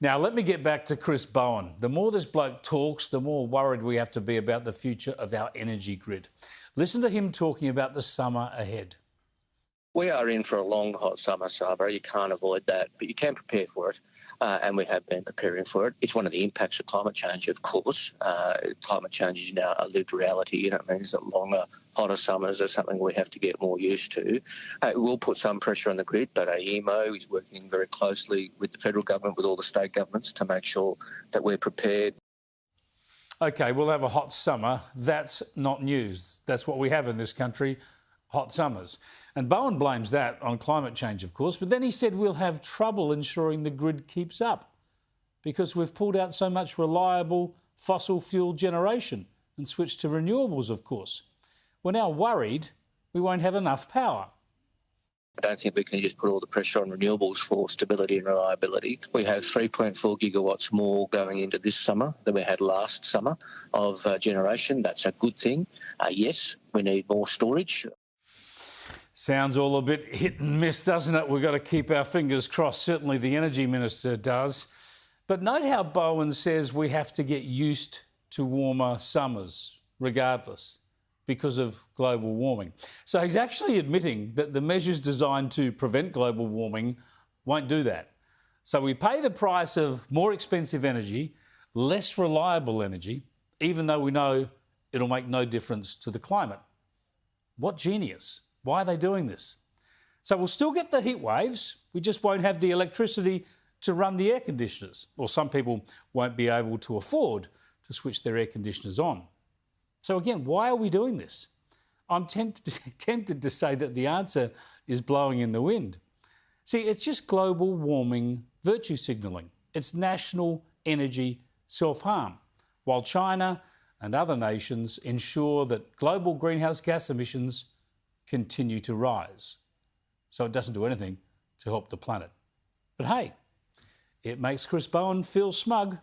Now, let me get back to Chris Bowen. The more this bloke talks, the more worried we have to be about the future of our energy grid. Listen to him talking about the summer ahead. We are in for a long, hot summer, Sabra. You can't avoid that, but you can prepare for it, and we have been preparing for it. It's one of the impacts of climate change, of course. Climate change is now a lived reality, and it means that longer, hotter summers are something we have to get more used to. It will put some pressure on the grid, but AEMO is working very closely with the federal government, with all the state governments, to make sure that we're prepared. OK, we'll have a hot summer. That's not news. That's what we have in this country. Hot summers. And Bowen blames that on climate change, of course, but then he said we'll have trouble ensuring the grid keeps up because we've pulled out so much reliable fossil fuel generation and switched to renewables, of course. We're now worried we won't have enough power. I don't think we can just put all the pressure on renewables for stability and reliability. We have 3.4 gigawatts more going into this summer than we had last summer of generation. That's a good thing. Yes, we need more storage. Sounds all a bit hit and miss, doesn't it? We've got to keep our fingers crossed. Certainly the Energy Minister does. But note how Bowen says we have to get used to warmer summers, regardless, because of global warming. So he's actually admitting that the measures designed to prevent global warming won't do that. So we pay the price of more expensive energy, less reliable energy, even though we know it'll make no difference to the climate. What genius. Why are they doing this? So we'll still get the heat waves, we just won't have the electricity to run the air conditioners, or some people won't be able to afford to switch their air conditioners on. So again, why are we doing this? I'm tempted to say that the answer is blowing in the wind. See, it's just global warming virtue signalling. It's national energy self-harm, while China and other nations ensure that global greenhouse gas emissions continue to rise. So it doesn't do anything to help the planet. But hey, it makes Chris Bowen feel smug.